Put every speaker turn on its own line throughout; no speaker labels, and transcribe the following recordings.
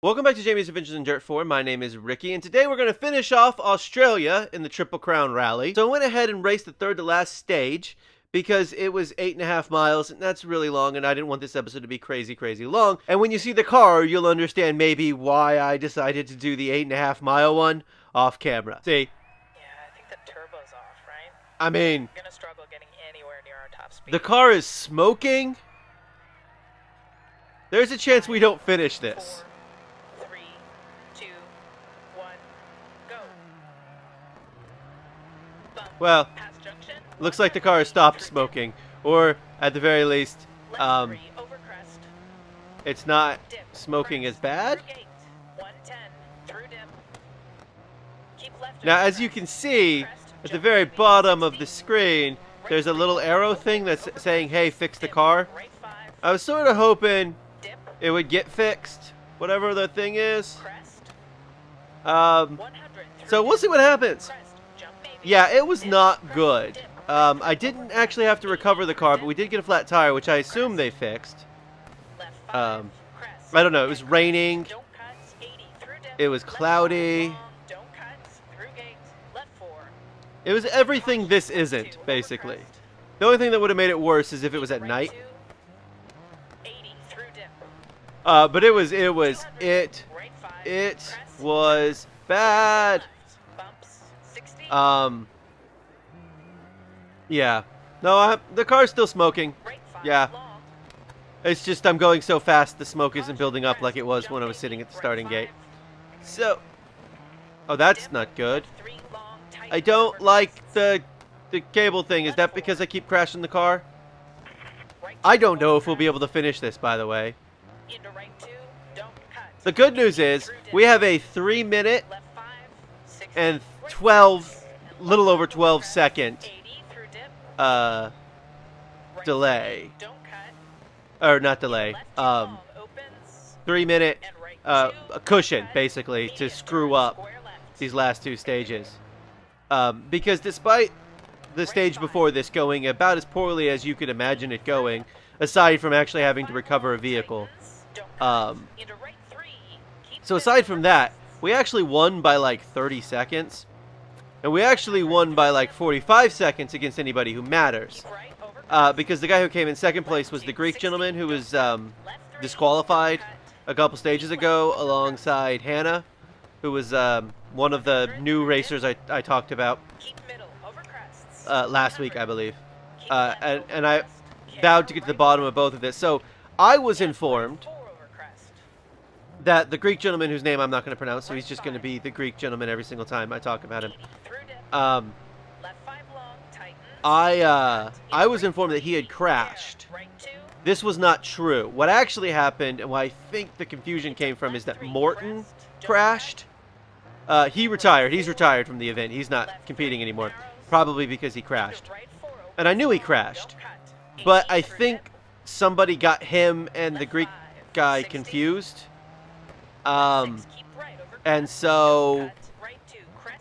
Welcome back to Jamie's Adventures in Dirt 4. My name is Ricky, and today we're going to finish off Australia in the Triple Crown Rally. So I went ahead and raced the third to last stage because it was 8.5 miles, and that's really long, and I didn't want this episode to be crazy long. And when you see the car, you'll understand maybe why I decided to do the 8.5 mile one off camera. See?
Yeah, I think the turbo's off, right?
I mean,
We're gonna struggle getting anywhere near our top speed.
the car is smoking. There's a chance we don't finish this.
4, 3, 2, 1, go. Bump.
Well,
Pass junction.
looks like the car has stopped smoking, or at the very least,
Left 3, over crest.
it's not
Dip.
smoking as
Crest.
bad.
Through gate. 110. Through dip. Keep left.
Now,
over
as you
crest.
can see,
Crest.
at the
Jump
very
maybe.
bottom of
60.
the screen, there's a little arrow thing that's
Over
saying,
crest.
hey, fix the
Dip.
car.
Right 5.
I was sort of hoping
Dip.
it would get fixed, whatever the thing is.
Crest.
Um,
100. Through
so we'll
dip.
see what happens.
Crest. Jump maybe.
Yeah, it was
Dip.
not
Crest.
good.
Dip.
I didn't actually have to recover the car, but we did get a flat tire, which I assume they fixed.
Left 5.
Um,
Crest.
I don't know, it was raining.
Don't cut. 80. Through dip.
It was
Left
cloudy.
long. Don't cut. Through gate. Left 4.
It was everything this isn't,
2,
basically.
over crest.
The only thing that would have made it worse is if it was at
Right
night.
2. 80. Through dip.
But it was
200.
it
Right 5.
it
Crest.
was bad.
Left. Bumps. 60.
Yeah. No, the car's still smoking.
Right 5.
yeah.
Long.
It's just I'm going so fast the smoke isn't building up like it was when I was sitting at the starting gate. So, oh, that's not good.
Left 3 long, tight,
I don't
over
like
crest.
the cable thing. Is that because I keep crashing the car?
Right
I
2,
don't know
over
if we'll be able to finish this, by the way.
crest. Into right 2. Don't cut.
The good news is we have a 3-minute
Left 5. 60.
and
Right
12,
6.
little over
Over
12
crest.
second
80 through dip.
uh
Right
delay.
3, don't cut.
Or not delay.
Left 2 long, opens.
3-minute
And right 2,
a cushion
cut.
basically
80
to
and
screw
turn,
up
square left.
these last two stages. Because despite the stage before this going about as poorly as you could imagine it going, aside from actually having to recover a vehicle.
Don't cut.
Um,
Into right 3. Keep
so
middle,
aside from
over
that,
crest.
we actually won by like 30 seconds. And we actually won by like 45 seconds against anybody who matters.
Keep right, over crest.
Because the guy who came in second place was the Greek gentleman who was
Left 3,
disqualified
cut.
a couple stages ago alongside Hannah, who was one of the new racers I talked about
Keep middle, over crests.
last week, I believe.
Keep left,
And
over
I
crest.
vowed to get to the bottom of both of this. So I was informed
4 over crest.
that the Greek gentleman, whose name I'm not going to pronounce, so he's just going to be the Greek gentleman every single time I talk about him.
80 through dip. Left 5 long, tightens.
I was informed that he had crashed.
Right 2.
This was not true. What actually happened, and what I think the confusion came from, is that Morton crashed. He retired. He's retired from the event. He's not competing anymore. Probably because he crashed.
Right 4 over
And I knew he
don't
crashed.
cut.
But
80
I
through
think
dip.
somebody got him and the
Left
Greek
5,
guy
60.
confused.
Left 6, keep right over
And
crest.
so,
Don't cut. Right 2, crest.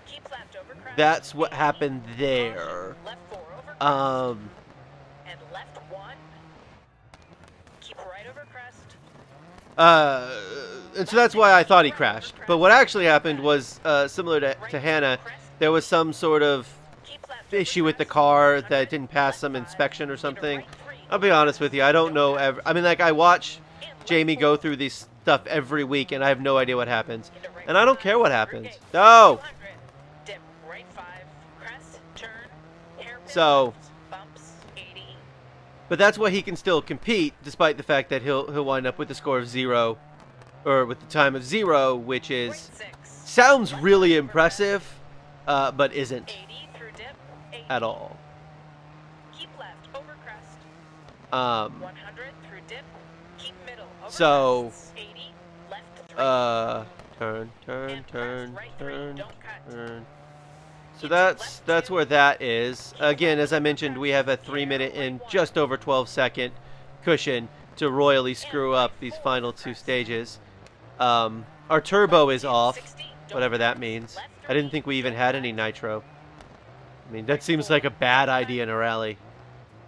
Keep left over crest.
that's what
80.
happened there.
Left 4 over crest. And left 1. Keep right over crest.
And so that's why I thought he crashed. But what actually happened was similar to Hannah. There was some sort of
Keep left over
issue with the
crest.
car that didn't pass some inspection or something. I'll be honest with you, I don't know. I mean, like, I watch Jamie go through this stuff every week, and I have no idea what happens. And I don't care what happens. No!
Dip right 5, crest, turn, hairpin
So-
left, bumps, 80.
But that's why he can still compete, despite the fact that he'll wind up with the score of 0, or with the time of 0, which
Right
is
6.
sounds really impressive, but isn't
80 through dip, 80.
at all.
Keep left over crest. 100 through dip, keep middle over
So,
crests, 80, left 3.
Turn,
and crest, right 3, don't cut.
turn. So
Keep
that's
left
where
2.
that is. Again, as I mentioned, we have a 3-minute and just over 12-second cushion to royally screw up these final two stages. Our turbo is off,
60, don't
whatever
cut.
that means.
Left
I didn't
3,
think we even
don't
had
cut.
any nitro. I mean, that seems like a bad idea in a rally.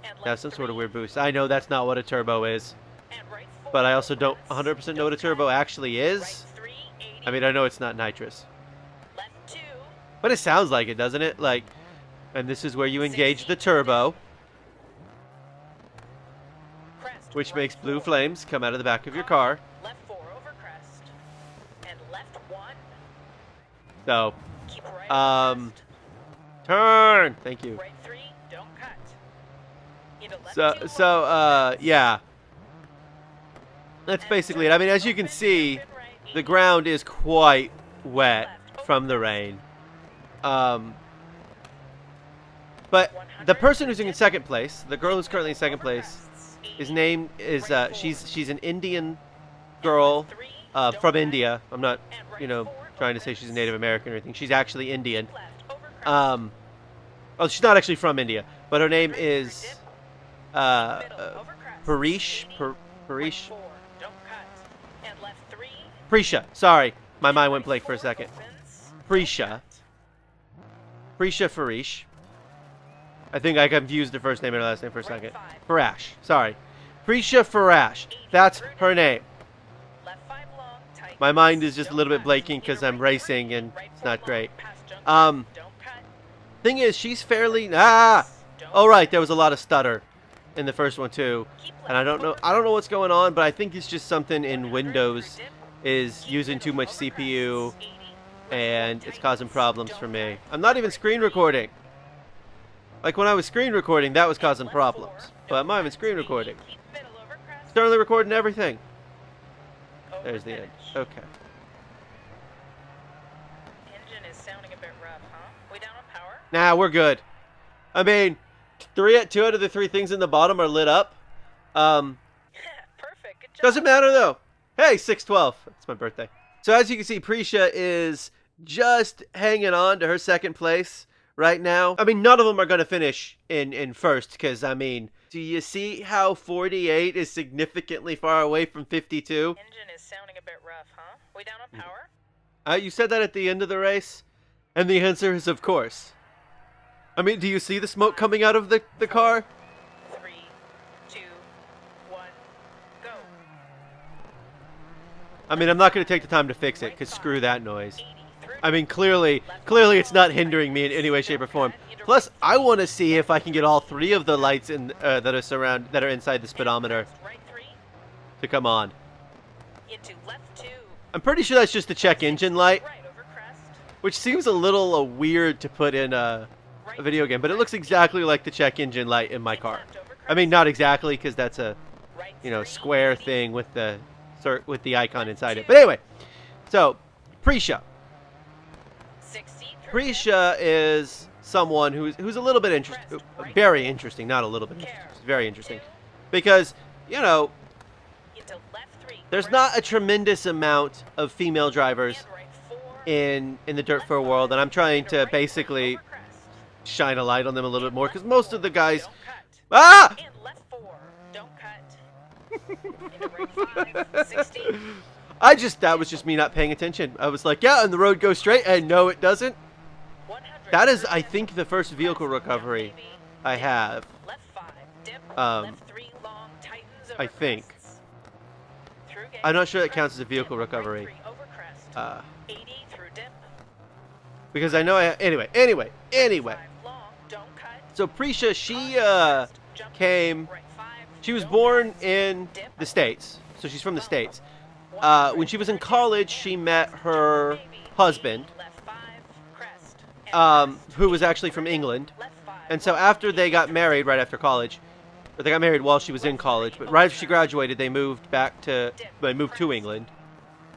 And
Have
left
some sort of
3,
weird boost. I know that's not what a turbo is.
and right 4.
but I also don't 100% know what a turbo actually is. I mean, I know it's not nitrous. But it sounds like it, doesn't it? Like, and this is where you engage the turbo, which makes blue flames come out of the back of your car.
Left 4 over crest. And left 1.
So,
Keep right over crest.
turn. Thank you.
Right 3, don't cut. Into left 2,
Yeah. That's basically it. I mean, as you can see, the ground is quite wet from the rain. But the person who's in second place, the girl who's currently in second place, his name is, she's an Indian girl, from India. I'm not, trying to say she's a Native American or anything. She's actually Indian. Oh, she's not actually from India, but her name is, Parish. Prisha. Sorry. My mind went blank for a second. Prisha Farish. I think I confused her first name and her last name for a second. Farash. Sorry. Prisha Farash. That's her name. My mind is just a little bit blanking because I'm racing and it's not great. Thing is, she's fairly... Oh, right. There was a lot of stutter in the first one, too. And I don't know what's going on, but I think it's just something in Windows is using too much CPU, and it's causing problems for me. I'm not even screen recording. Like when I was screen recording, that was causing problems. But I'm not even screen recording. Currently recording everything. There's the end. Okay.
Engine is sounding a bit rough, huh? We down on power?
Nah, we're good. I mean, 2 out of the 3 things in the bottom are lit up.
Perfect. Good job.
Doesn't matter though. Hey, 6/12. It's my birthday. So as you can see, Prisha is just hanging on to her second place right now. I mean, none of them are going to finish in first because, I mean, do you see how 48 is significantly far away from 52?
Engine is sounding a bit rough, huh? We down on power?
You said that at the end of the race, and the answer is of course. I mean, do you see the smoke coming out of the car?
3, 2, 1, go.
I mean, I'm not going to take the time to fix it, because screw that noise. I mean, clearly it's not hindering me in any way, shape, or form. Plus, I want to see if I can get all 3 of the lights in that are inside the speedometer to come on.
Into left 2.
I'm pretty sure that's just the check engine light, which seems a little weird to put in a video game, but it looks exactly like the check engine light in my car. I mean, not exactly, because that's a square thing with the icon inside it. But anyway, so Prisha is someone who's a little bit interesting, very interesting, not a little bit interesting, it's very interesting, because there's not a tremendous amount of female drivers in the Dirt 4 world, and I'm trying to basically shine a light on them a little bit more, because most of the guys... Ah! That was just me not paying attention. I was like, yeah, and the road goes straight, and no, it doesn't. That is, I think, the first vehicle recovery I have. I think. I'm not sure that counts as a vehicle recovery. Because I know anyway. So Prisha, she was born in the States. So she's from the States. When she was in college, she met her husband, who was actually from England. And so after they got married, right after college, or they got married while she was in college, but right after she graduated, they moved to England,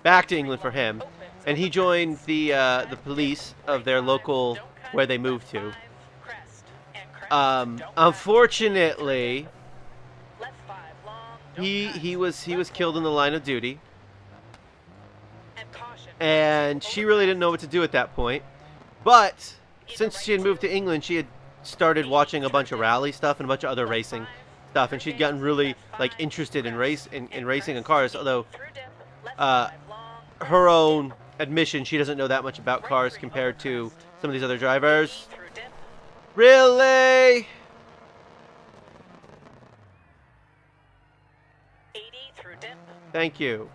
back to England for him, and he joined the police of their local where they moved to. Unfortunately, he was killed in the line of duty, and she really didn't know what to do at that point. But since she had moved to England, she had started watching a bunch of rally stuff and a bunch of other racing stuff, and she'd gotten really interested in racing and cars. Although her own admission, she doesn't know that much about cars compared to some of these other drivers. Really?
80 through dip.
Thank you.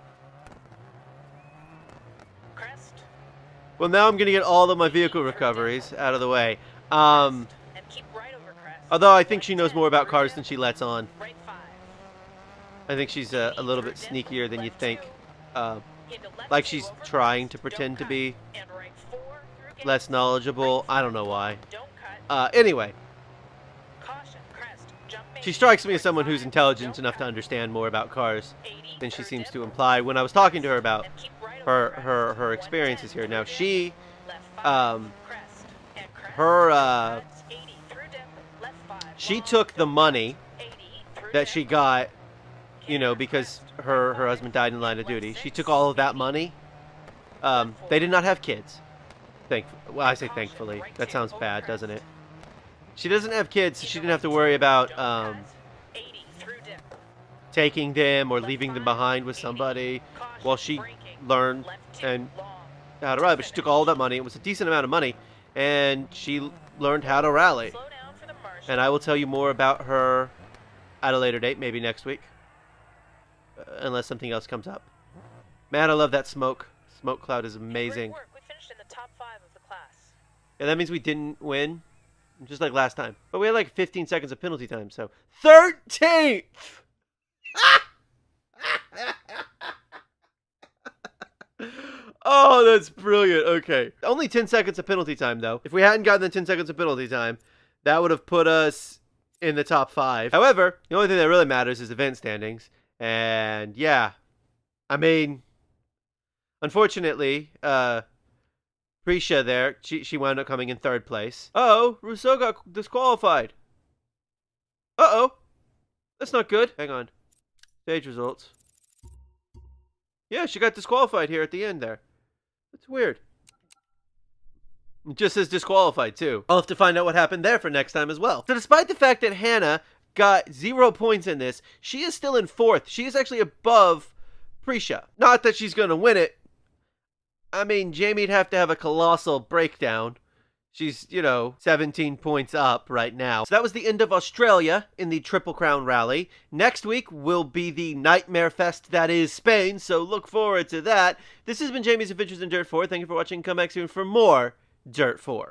Crest.
Well, now I'm going to get all of my vehicle recoveries out of the way.
And keep right over crest.
Although I think she knows more about cars than she lets on.
Right 5.
I think she's a little bit sneakier than you'd think.
Into left
Like
2
she's
over
trying
crest.
to pretend
Don't
to be
cut. And right 4 through gate.
less knowledgeable. I don't know why.
Don't cut.
Anyway,
Caution. Crest. Jump
she
main.
strikes me as
Right
someone
5.
who's intelligent
Don't
enough to
cut.
understand more about cars
80
than she
through
seems
dip.
to imply when I was talking to her about
And keep right over crest.
her experiences here.
110
Now
through
she,
dip. Left 5. Crest. And crest.
her,
Cuts. 80 through dip. Left 5.
she
Long.
took the
Don't
money
cut. 80 through
that
dip.
she got, you know,
Camera
because
crest.
her
Right
husband
5.
died in line of
Left
duty. She
6.
took all of that
80.
money.
Left 4.
They did not have kids. Well, I say
Caution,
thankfully.
right
That
2
sounds
over
bad,
crest.
doesn't it? She doesn't have kids, so she
Into
didn't have to
left
worry
2.
about
Don't cut. 80 through dip.
taking them or
Left
leaving them
5.
behind with
80.
somebody
Caution,
while she
braking.
learned
Left 2.
and
Long.
how to ride. But she took all of that money. It was a decent amount of money, and she learned how to rally.
Slow down for the marshal.
And I will tell you more about her at a later date, maybe next week, unless something else comes up. Man, I love that smoke. Smoke cloud is amazing.
Great work. We finished in the top 5 of the class.
Yeah, that means we didn't win, just like last time. But we had like 15 seconds of penalty time, so 13th. Oh, that's brilliant. Okay. Only 10 seconds of penalty time, though. If we hadn't gotten the 10 seconds of penalty time, that would have put us in the top 5. However, the only thing that really matters is event standings. And yeah, I mean, unfortunately, Prisha there, she wound up coming in 3rd place. Uh-oh, Rousseau got disqualified. Uh-oh. That's not good. Hang on. Stage results. Yeah, she got disqualified here at the end there. That's weird. It just says disqualified, too. I'll have to find out what happened there for next time as well. So despite the fact that Hannah got 0 points in this, she is still in 4th. She is actually above Prisha. Not that she's going to win it. I mean, Jamie'd have to have a colossal breakdown. She's, 17 points up right now. So that was the end of Australia in the Triple Crown Rally. Next week will be the Nightmare Fest that is Spain, so look forward to that. This has been Jamie's Adventures in Dirt 4. Thank you for watching. Come back soon for more Dirt 4.